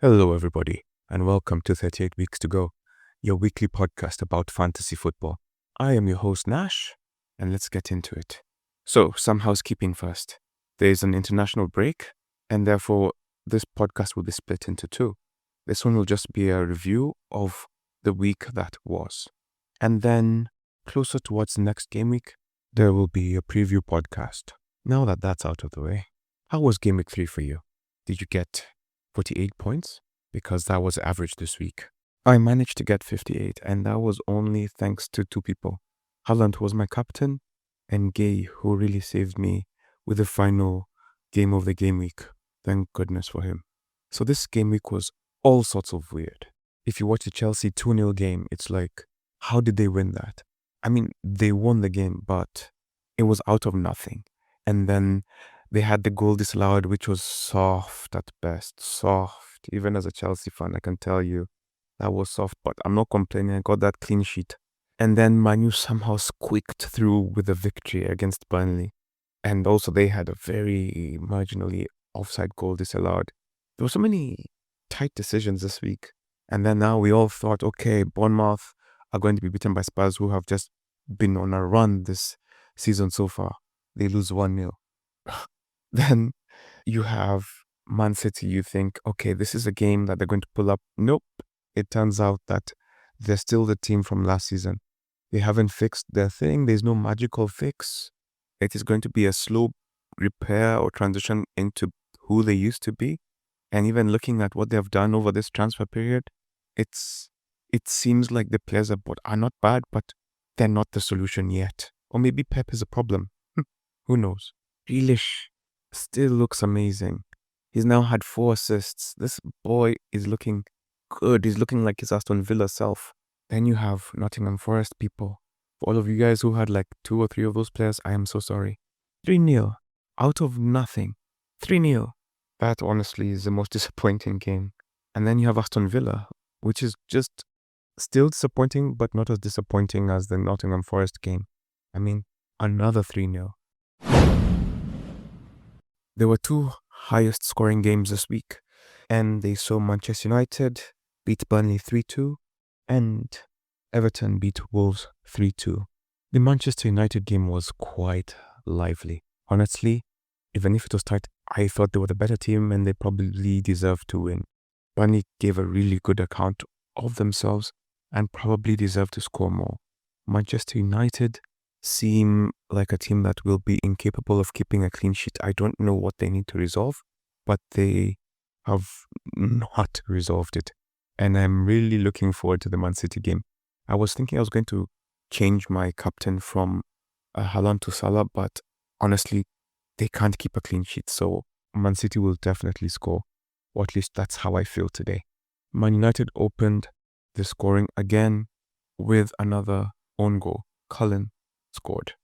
Hello, everybody, and welcome to 38 Weeks to Go, your weekly podcast about fantasy football. I am your host, Nash, and let's get into it. So, some housekeeping first. There is an international break, and therefore, this podcast will be split into two. This one will just be a review of the week that was. And then, closer towards next game week, there will be a preview podcast. Now that that's out of the way, how was Game Week 3 for you? Did you get 48 points? Because that was average this week. I managed to get 58, and that was only thanks to two people. Haaland was my captain, and Guehi, who really saved me with the final game of the game week. Thank goodness for him. So this game week was all sorts of weird. If you watch the Chelsea 2-0 game, it's like, how did they win that? I mean, they won the game, but it was out of nothing. And then they had the goal disallowed, which was soft at best. Soft. Even as a Chelsea fan, I can tell you that was soft, but I'm not complaining. I got that clean sheet. And then Manu somehow squeaked through with a victory against Burnley. And also they had a very marginally offside goal disallowed. There were so many tight decisions this week. And then now we all thought, okay, Bournemouth are going to be beaten by Spurs, who have just been on a run this season so far. They lose 1-0. Then you have Man City, you think, okay, this is a game that they're going to pull up. Nope. It turns out that they're still the team from last season. They haven't fixed their thing. There's no magical fix. It is going to be a slow repair or transition into who they used to be. And even looking at what they have done over this transfer period, it seems like the players are not bad, but they're not the solution yet. Or maybe Pep is a problem. Who knows? Grealish still looks amazing. He's now had 4 assists. This boy is looking good. He's looking like his Aston Villa self. Then you have Nottingham Forest people. For all of you guys who had like 2 or 3 of those players, I am so sorry. 3-0. Out of nothing. 3-0. That honestly is the most disappointing game. And then you have Aston Villa, which is just still disappointing, but not as disappointing as the Nottingham Forest game. I mean, another 3-0. There were 2 highest scoring games this week, and they saw Manchester United beat Burnley 3-2 and Everton beat Wolves 3-2. The Manchester United game was quite lively. Honestly, even if it was tight, I thought they were the better team and they probably deserved to win. Burnley gave a really good account of themselves and probably deserved to score more. Manchester United seem like a team that will be incapable of keeping a clean sheet. I don't know what they need to resolve, but they have not resolved it. And I'm really looking forward to the Man City game. I was thinking I was going to change my captain from Haaland to Salah, but honestly, they can't keep a clean sheet. So Man City will definitely score, or at least that's how I feel today. Man United opened the scoring again with another own goal. Cullen scored.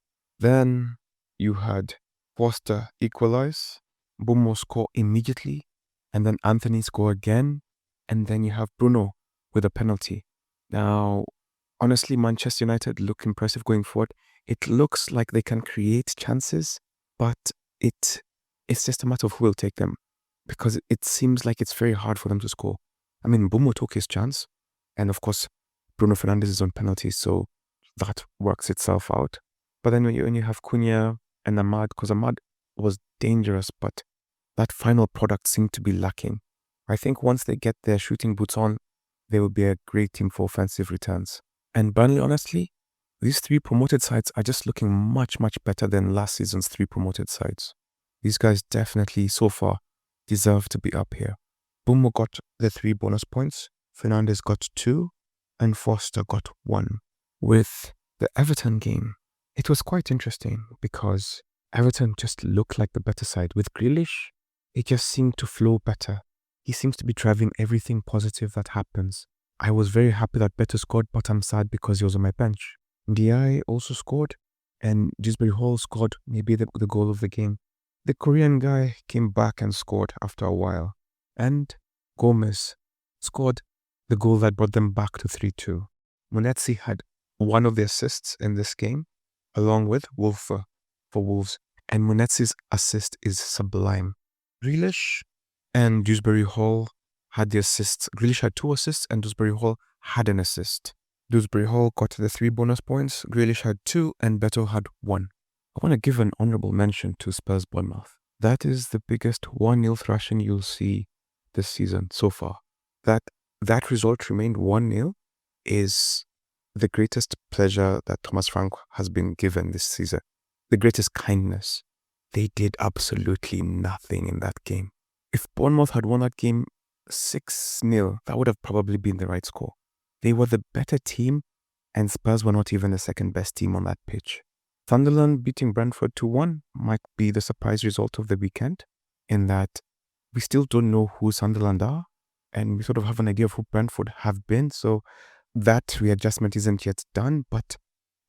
Then you had Foster equalize, Mbeumo score immediately, and then Anthony score again, and then you have Bruno with a penalty. Now, honestly, Manchester United look impressive going forward. It looks like they can create chances, but it's just a matter of who will take them, because it seems like it's very hard for them to score. I mean, Mbeumo took his chance, and of course, Bruno Fernandes is on penalties, so that works itself out. But then when you have Cunha and Ahmad, because Ahmad was dangerous, but that final product seemed to be lacking. I think once they get their shooting boots on, they will be a great team for offensive returns. And Burnley, honestly, these 3 promoted sides are just looking much, much better than last season's 3 promoted sides. These guys definitely, so far, deserve to be up here. Mbeumo got the 3 bonus points, Fernandes got 2, and Foster got 1. With the Everton game, it was quite interesting because Everton just looked like the better side. With Grealish, it just seemed to flow better. He seems to be driving everything positive that happens. I was very happy that Beto scored, but I'm sad because he was on my bench. Guehi also scored, and Dewsbury Hall scored maybe the goal of the game. The Korean guy came back and scored after a while, and Gomez scored the goal that brought them back to 3-2. Munetsi had one of the assists in this game, along with Wolfer for Wolves, and Munetsi's assist is sublime. Grealish and Dewsbury Hall had the assists. Grealish had 2 assists and Dewsbury Hall had an assist. Dewsbury Hall got the 3 bonus points, Grealish had 2 and Beto had 1. I want to give an honorable mention to Spurs Bournemouth. That is the biggest 1-0 thrashing you'll see this season so far. That result remained 1-0 is the greatest pleasure that Thomas Frank has been given this season. The greatest kindness. They did absolutely nothing in that game. If Bournemouth had won that game 6-0, that would have probably been the right score. They were the better team, and Spurs were not even the second best team on that pitch. Sunderland beating Brentford 2-1 might be the surprise result of the weekend, in that we still don't know who Sunderland are, and we sort of have an idea of who Brentford have been, so that readjustment isn't yet done, but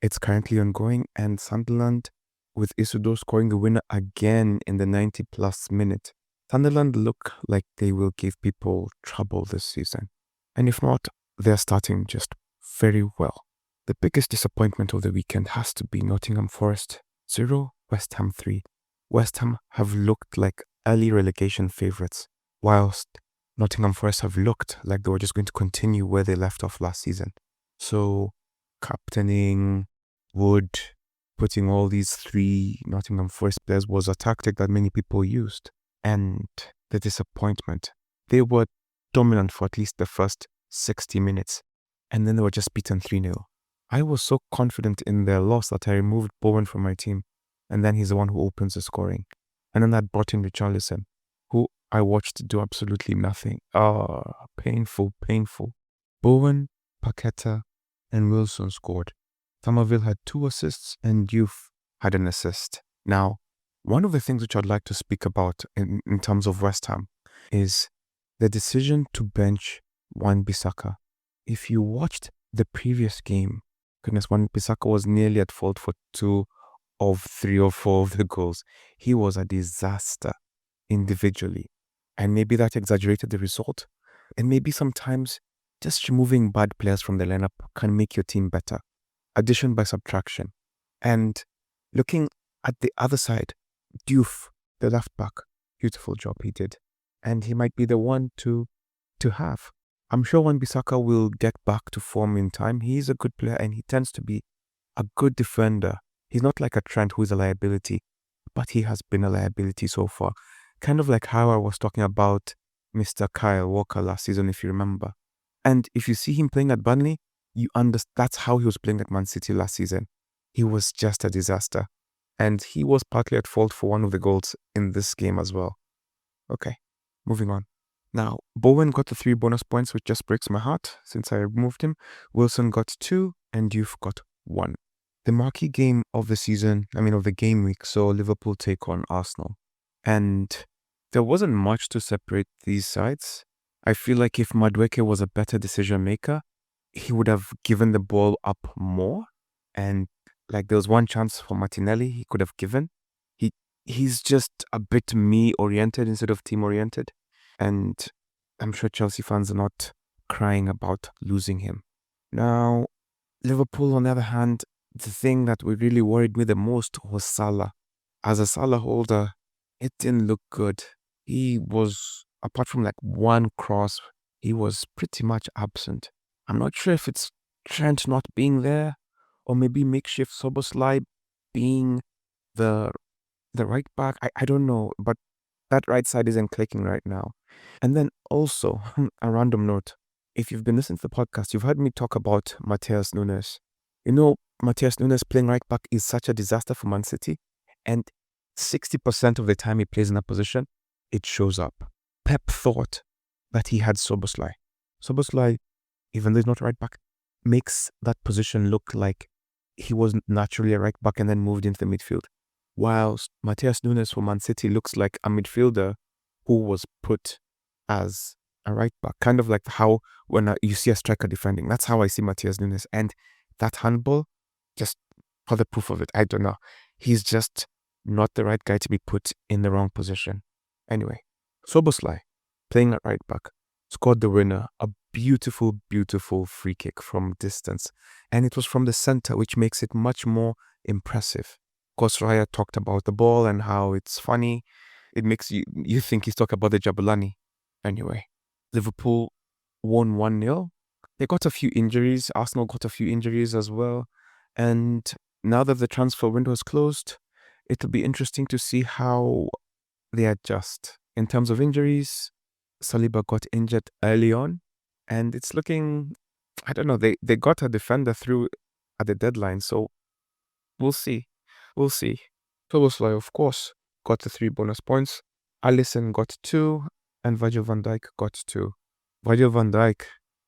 it's currently ongoing, and Sunderland, with Isidore scoring the winner again in the 90-plus minute, Sunderland look like they will give people trouble this season. And if not, they're starting just very well. The biggest disappointment of the weekend has to be Nottingham Forest 0, West Ham 3. West Ham have looked like early relegation favourites, whilst Nottingham Forest have looked like they were just going to continue where they left off last season. So, captaining Wood, putting all these 3 Nottingham Forest players was a tactic that many people used. And the disappointment. They were dominant for at least the first 60 minutes, and then they were just beaten 3-0. I was so confident in their loss that I removed Bowen from my team, and then he's the one who opens the scoring. And then that brought in Richarlison, who I watched do absolutely nothing. Painful. Bowen, Paqueta, and Wilson scored. Somerville had 2 assists, and Youth had an assist. Now, one of the things which I'd like to speak about in terms of West Ham is the decision to bench Wan-Bissaka. If you watched the previous game, goodness, Wan-Bissaka was nearly at fault for 2 of 3 or 4 of the goals. He was a disaster individually. And maybe that exaggerated the result. And maybe sometimes just removing bad players from the lineup can make your team better. Addition by subtraction. And looking at the other side, Diouf, the left back, beautiful job he did. And he might be the one to have. I'm sure Wan-Bissaka will get back to form in time. He's a good player and he tends to be a good defender. He's not like a Trent who is a liability, but he has been a liability so far. Kind of like how I was talking about Mr. Kyle Walker last season, if you remember. And if you see him playing at Burnley, you understand that's how he was playing at Man City last season. He was just a disaster. And he was partly at fault for one of the goals in this game as well. Okay, moving on. Now, Bowen got the 3 bonus points, which just breaks my heart since I removed him. Wilson got 2 and Youth got 1. The marquee game of the season, of the game week, saw Liverpool take on Arsenal. And there wasn't much to separate these sides. I feel like if Madueke was a better decision maker, he would have given the ball up more. And like there was one chance for Martinelli he could have given. He's just a bit me-oriented instead of team-oriented. And I'm sure Chelsea fans are not crying about losing him. Now, Liverpool, on the other hand, the thing that really worried me the most was Salah. As a Salah holder, it didn't look good. He was, apart from like one cross, he was pretty much absent. I'm not sure if it's Trent not being there, or maybe makeshift Szoboszlai being the right back. I don't know, but that right side isn't clicking right now. And then also, a random note. If you've been listening to the podcast, you've heard me talk about Matheus Nunes. Matheus Nunes playing right back is such a disaster for Man City. And 60% of the time he plays in that position, it shows up. Pep thought that he had Szoboszlai. Szoboszlai, even though he's not right back, makes that position look like he was naturally a right back and then moved into the midfield. Whilst Matheus Nunes for Man City looks like a midfielder who was put as a right back. Kind of like how when you see a striker defending. That's how I see Matheus Nunes. And that handball, just for the proof of it, I don't know. He's just not the right guy to be put in the wrong position. Anyway, Szoboszlai, playing at right back, scored the winner, a beautiful, beautiful free kick from distance. And it was from the center, which makes it much more impressive. Of course, Raya talked about the ball and how it's funny. It makes you think he's talking about the Jabulani. Anyway, Liverpool won 1-0. They got a few injuries. Arsenal got a few injuries as well. And now that the transfer window is closed, it'll be interesting to see how they adjust. In terms of injuries, Saliba got injured early on, and it's looking, I don't know, they got a defender through at the deadline, so we'll see. We'll see. Szoboszlai, of course, got the 3 bonus points. Alisson got 2, and Virgil van Dijk got 2. Virgil van Dijk,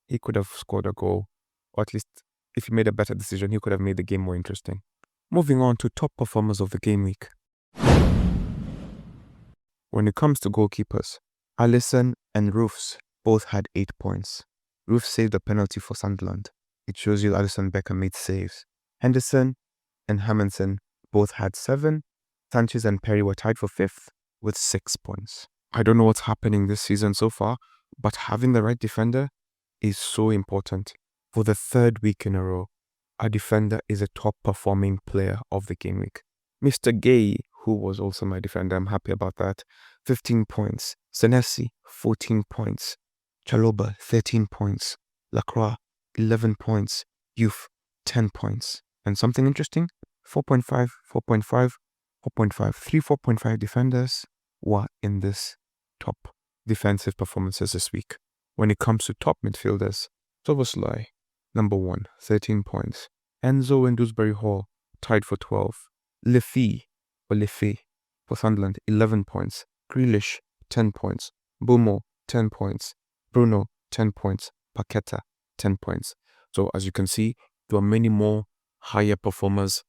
he could have scored a goal, or at least if he made a better decision, he could have made the game more interesting. Moving on to top performers of the game week. When it comes to goalkeepers, Alisson and Roofs both had 8 points. Roofs saved a penalty for Sunderland. It shows you Alisson Becker made saves. Henderson and Hermansen both had 7. Sanchez and Perry were tied for 5th with 6 points. I don't know what's happening this season so far, but having the right defender is so important. For the 3rd week in a row, our defender is a top performing player of the game week. Mr. Guehi, who was also my defender, I'm happy about that, 15 points. Senesi, 14 points. Chaloba, 13 points. Lacroix, 11 points. Youth, 10 points. And something interesting, 4.5, 4.5, 4.5. 3 4.5 defenders were in this top defensive performances this week. When it comes to top midfielders, Szoboszlai, number 1, 13 points. Enzo and Dewsbury Hall, tied for 12. Lefi for Sunderland, 11 points. Grealish, 10 points. Mbeumo, 10 points. Bruno, 10 points. Paqueta, 10 points. So as you can see, there are many more higher performers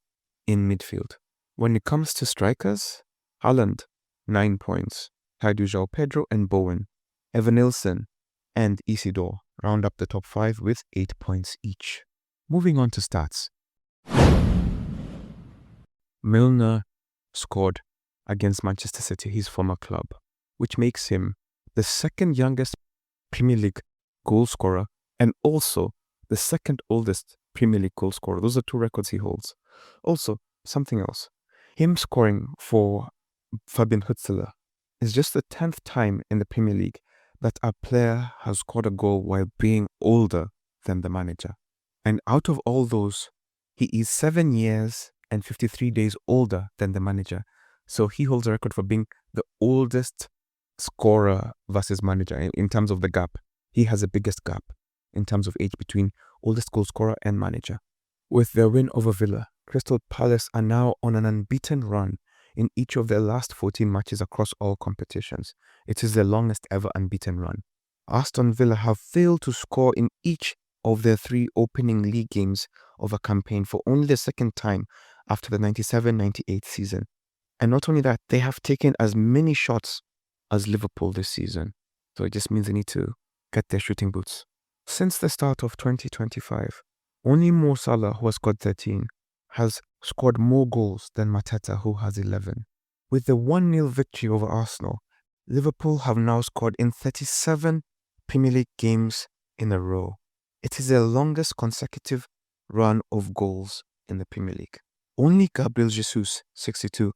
in midfield. When it comes to strikers, Haaland, 9 points. Tied with Joao Pedro and Bowen. Evanilson and Isidore round up the top 5 with 8 points each. Moving on to stats. Milner scored against Manchester City, his former club, which makes him the 2nd youngest Premier League goal scorer and also the 2nd oldest Premier League goal scorer. Those are 2 records he holds. Also, something else. Him scoring for Fabian Hutzler is just the 10th time in the Premier League that a player has scored a goal while being older than the manager. And out of all those, he is 7 years and 53 days older than the manager. So he holds a record for being the oldest scorer versus manager in terms of the gap. He has the biggest gap in terms of age between oldest goal scorer and manager. With their win over Villa, Crystal Palace are now on an unbeaten run in each of their last 14 matches across all competitions. It is their longest ever unbeaten run. Aston Villa have failed to score in each of their 3 opening league games of a campaign for only the 2nd time after the 97-98 season. And not only that, they have taken as many shots as Liverpool this season. So it just means they need to get their shooting boots. Since the start of 2025, only Mo Salah, who has scored 13, has scored more goals than Mateta, who has 11. With the 1-0 victory over Arsenal, Liverpool have now scored in 37 Premier League games in a row. It is their longest consecutive run of goals in the Premier League. Only Gabriel Jesus, 62,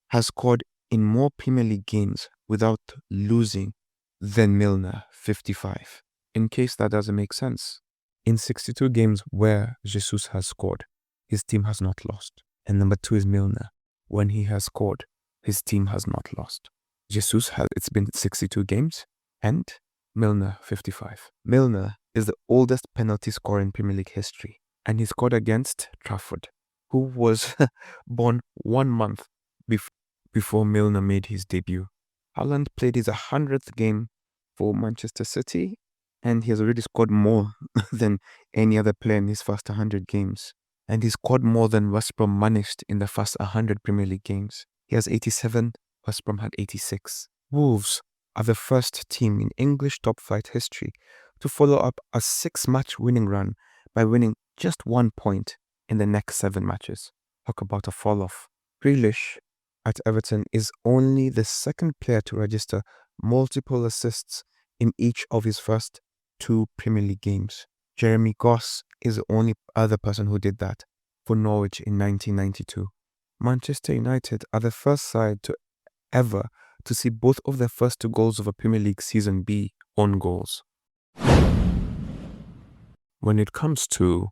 has scored in more Premier League games without losing than Milner, 55. In case that doesn't make sense, in 62 games where Jesus has scored, his team has not lost. And number 2 is Milner. When he has scored, his team has not lost. It's been 62 games, and Milner, 55. Milner is the oldest penalty scorer in Premier League history, and he scored against Trafford, who was born 1 month before Milner made his debut. Haaland played his 100th game for Manchester City, and he has already scored more than any other player in his first 100 games. And he scored more than West Brom managed in the first 100 Premier League games. He has 87, West Brom had 86. Wolves are the first team in English top flight history to follow up a 6-match winning run by winning just 1 point in the next 7 matches. Talk about a fall-off. Grealish at Everton is only the 2nd player to register multiple assists in each of his first 2 Premier League games. Jeremy Goss is the only other person who did that for Norwich in 1992. Manchester United are the first side ever to see both of their first 2 goals of a Premier League season be own goals. When it comes to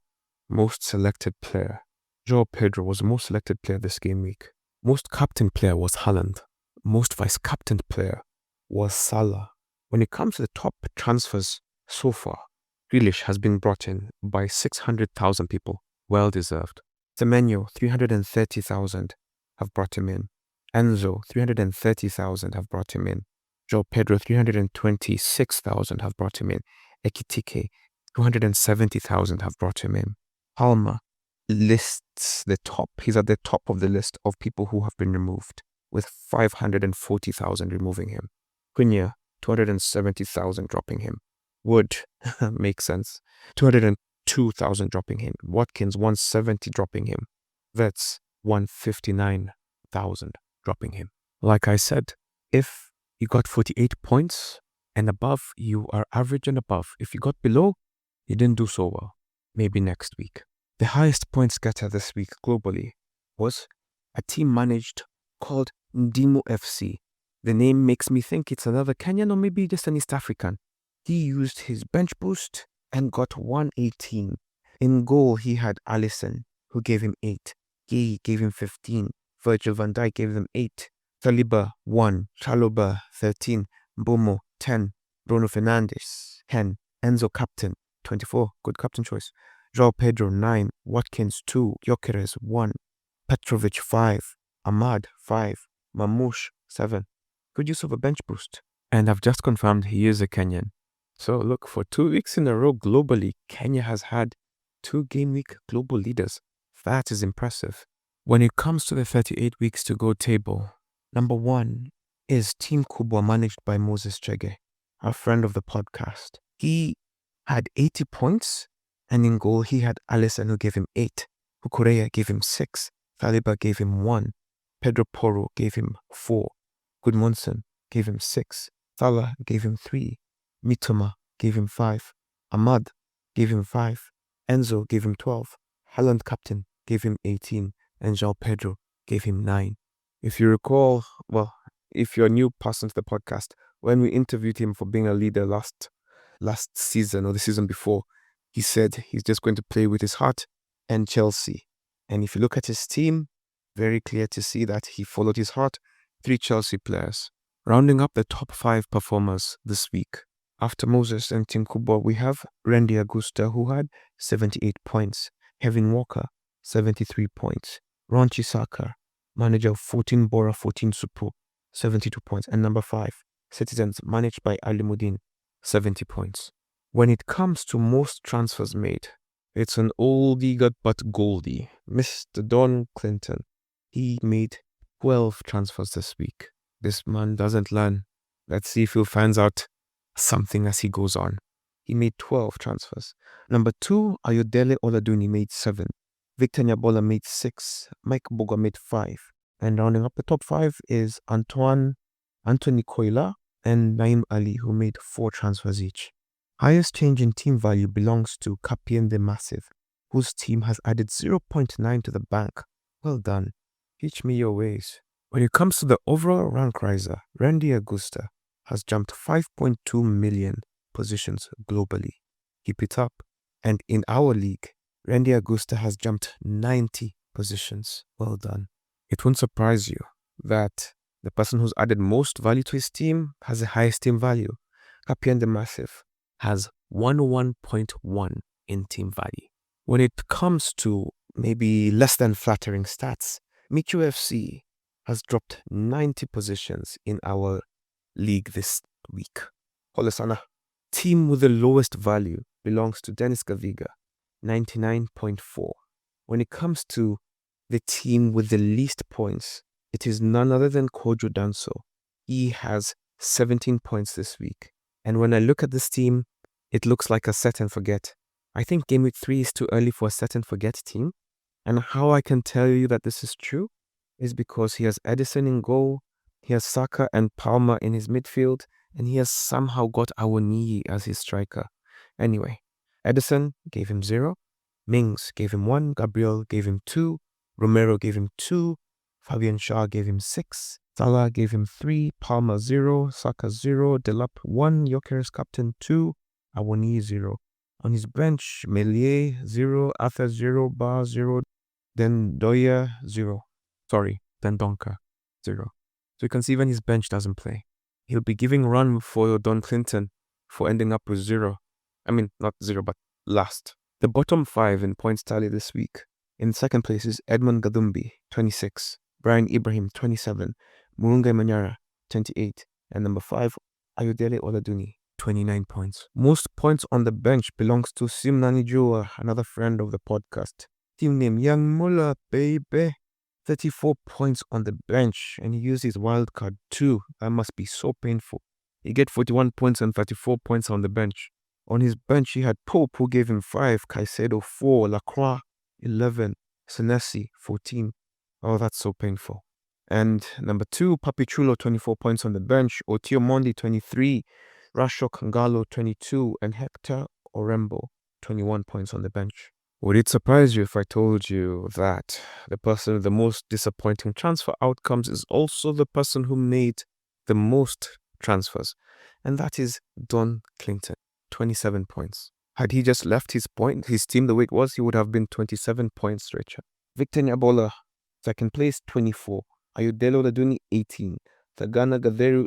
most selected player, Joao Pedro was the most selected player this game week. Most captain player was Haaland. Most vice-captain player was Salah. When it comes to the top transfers so far, Grealish has been brought in by 600,000 people. Well deserved. Semenyo, 330,000 have brought him in. Enzo, 330,000 have brought him in. Joao Pedro, 326,000 have brought him in. Ekitike, 270,000 have brought him in. Palmer lists the top. He's at the top of the list of people who have been removed, with 540,000 removing him. Cunha, 270,000 dropping him. Wood, makes sense. 202,000 dropping him. Watkins, 170 dropping him. Vets, 159,000 dropping him. Like I said, if you got 48 points and above, you are average and above. If you got below, you didn't do so well. Maybe next week. The highest points getter this week globally was a team managed called Mbeumo FC. The name makes me think it's another Kenyan or maybe just an East African. He used his bench boost and got 118. In goal, he had Alisson, who gave him 8. Guehi gave him 15. Virgil van Dijk gave them 8. Saliba 1. Chalobah 13. Mbeumo 10. Bruno Fernandes 10. Enzo captain 24. Good captain choice. Joao Pedro 9. Watkins 2. Gyökeres 1. Petrovic 5. Ahmad 5. Mamouche 7. Good use of a bench boost. And I've just confirmed he is a Kenyan. So look, for 2 weeks in a row globally, Kenya has had 2 game week global leaders. That is impressive. When it comes to the 38 weeks to go table, number 1 is Team Kubwa, managed by Moses Chege, a friend of the podcast. He had 80 points, and in goal he had Alisson, who gave him 8. Kukureya gave him 6. Saliba gave him 1. Pedro Porro gave him 4. Gudmundsson gave him 6. Salah gave him 3. Mitoma gave him 5. Ahmad gave him 5. Enzo gave him 12. Haaland captain gave him 18. And Joao Pedro gave him 9. If you recall, well, if you're a new person to the podcast, when we interviewed him for being a leader last season or the season before, he said he's just going to play with his heart and Chelsea. And if you look at his team, very clear to see that he followed his heart. 3 Chelsea players. Rounding up the top 5 performers this week, after Moses and Team Kubwa, we have Randy Augusta, who had 78 points. Kevin Walker, 73 points. Ronchi Saka, manager of 14 Bora, 14 Supu, 72 points. And number 5, Citizens, managed by Ali Muddin, 70 points. When it comes to most transfers made, it's an oldie but goldie. Mr. Don Clinton, he made 12 transfers this week. This man doesn't learn. Let's see if he finds out something as he goes on. He made 12 transfers. Number 2, Ayodele Oladuni made 7. Victor Nyabola made 6. Mike Boga made 5. And rounding up the top 5 is Anthony Koila and Naim Ali, who made 4 transfers each. Highest change in team value belongs to Capien the Massive, whose team has added 0.9 to the bank. Well done. Teach me your ways. When it comes to the overall rank riser, Randy Augusta has jumped 5.2 million positions globally. Keep it up. And in our league, Randy Augusta has jumped 90 positions. Well done. It won't surprise you that the person who's added most value to his team has the highest team value. Capien the Massive has 101.1 in team value. When it comes to maybe less than flattering stats, Michu FC has dropped 90 positions in our league this week. Holesana. Team with the lowest value belongs to Dennis Gaviga, 99.4. When it comes to the team with the least points, it is none other than Kojo Danso. He has 17 points this week. And when I look at this team, it looks like a set and forget. I think Game Week 3 is too early for a set and forget team. And how I can tell you that this is true is because he has Edison in goal, he has Saka and Palmer in his midfield, and he has somehow got Awoniyi as his striker. Anyway, Edison gave him 0, Mings gave him 1, Gabriel gave him 2, Romero gave him 2, Fabian Shaw gave him 6, Salah gave him 3, Palmer 0, Saka 0, Delap 1, Gyökeres captain 2, Awoni 0. On his bench, Melie 0, Arthur 0, Bar 0, then Doya 0. Then Donker 0. So you can see even his bench doesn't play. He'll be giving run for Don Clinton for ending up with 0. I mean, not 0, but last. The bottom 5 in points tally this week. In second place is Edmund Gadumbi, 26. Brian Ibrahim, 27. Murunga Manyara, 28. And number 5, Ayodele Oladuni, 29 points. Most points on the bench belongs to Simnani Jua, another friend of the podcast. Team name Young Muller, baby. 34 points on the bench, and he used his wild card too. That must be so painful. He get 41 points and 34 points on the bench. On his bench, he had Pope, who gave him 5, Caicedo 4, Lacroix 11, Senesi 14. Oh, that's so painful. And number 2, Papichulo 24 points on the bench, Otio Mondi 23, Rasho Kangalo 22, and Hector Orembo 21 points on the bench. Would it surprise you if I told you that the person with the most disappointing transfer outcomes is also the person who made the most transfers? And that is Don Clinton, 27 points. Had he just left his team the way it was, he would have been 27 points richer. Victor Nyabola, second place, 24. Ayodele Laduni, 18. Tagana Gatheru,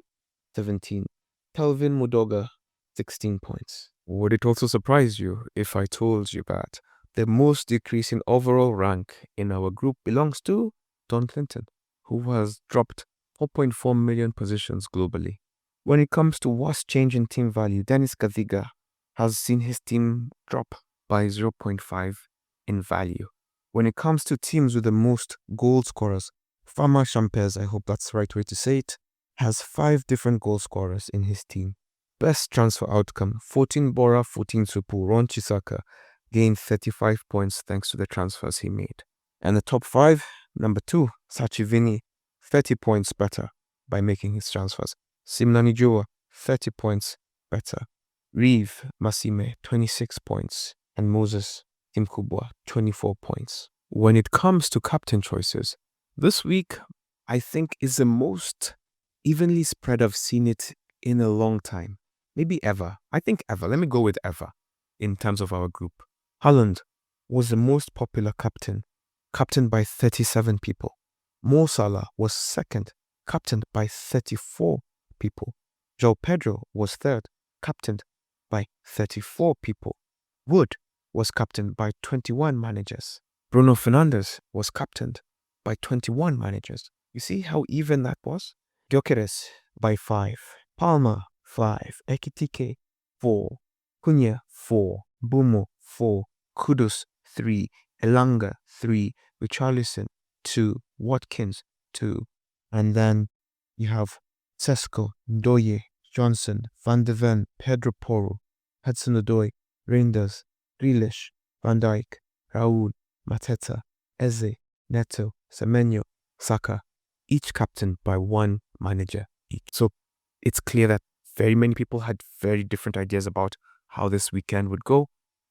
17. Kelvin Mudoga, 16 points. Would it also surprise you if I told you that the most decrease in overall rank in our group belongs to Don Clinton, who has dropped 4.4 million positions globally? When it comes to worst change in team value, Dennis Gaviga has seen his team drop by 0.5 in value. When it comes to teams with the most goal scorers, Fama Champers, I hope that's the right way to say it, has 5 different goal scorers in his team. Best transfer outcome, 14 Bora, 14 Supu, Ron Chisaka gained 35 points thanks to the transfers he made. And the top 5, number 2, Sachivini, 30 points better by making his transfers. Simnani Jua, 30 points better. Reeve Masime, 26 points. And Moses Timkubwa, 24 points. When it comes to captain choices, this week, I think, is the most evenly spread I've seen it in a long time. Maybe ever. I think ever. Let me go with ever in terms of our group. Haaland was the most popular captained by 37 people. Mo Salah was second, captained by 34 people. Joao Pedro was third, captained by 34 people. Wood was captained by 21 managers. Bruno Fernandes was captained by 21 managers. You see how even that was? Gyökeres by 5. Palmer 5. Ekitike 4. Cunha 4. Mbeumo 4. Kudus 3. Elanga 3. Richarlison 2. Watkins 2. And then you have Sesko, Ndoye, Johnson, Van de Ven, Pedro Porro, Hudson-Odoi, Reinders, Grealish, Van Dijk, Raul, Mateta, Eze, Neto, Semenyo, Saka, each captained by one manager each. So it's clear that very many people had very different ideas about how this weekend would go,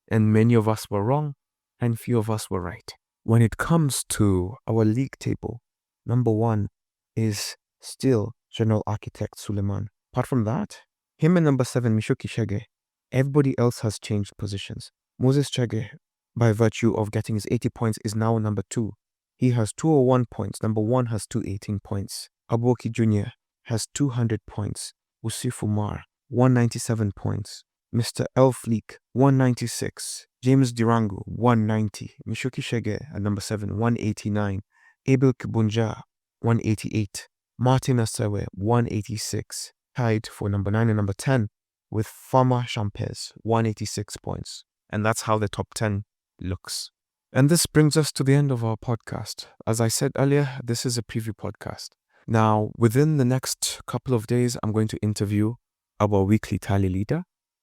and many of us were wrong, and few of us were right. When it comes to our league table, number 1 is still General Architect Suleiman. Apart from that, him and number 7, Mishoki Shege, everybody else has changed positions. Moses Chege, by virtue of getting his 80 points, is now number 2. He has 201 points. Number 1 has 218 points. Aboki Jr. has 200 points. Usifumar, 197 points. Mr. Elfleek, 196. James Dirango, 190. Mishoki Shege at number 7, 189. Abel Kibunja, 188. Martin Asewe, 186. Tied for number 9 and number 10 with Fama Champers, 186 points. And that's how the top 10 looks. And this brings us to the end of our podcast. As I said earlier, this is a preview podcast. Now, within the next couple of days, I'm going to interview our weekly tally leader,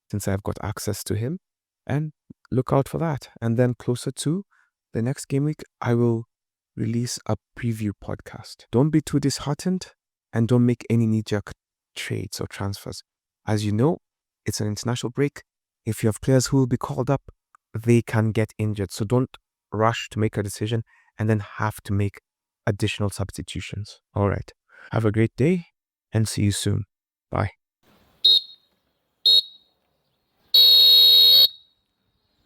since I've got access to him, and look out for that. And then closer to the next game week, I will release a preview podcast. Don't be too disheartened, and don't make any knee-jerk trades or transfers. As you know, it's an international break. If you have players who will be called up, they can get injured. So don't rush to make a decision and then have to make additional substitutions. All right. Have a great day and see you soon. Bye.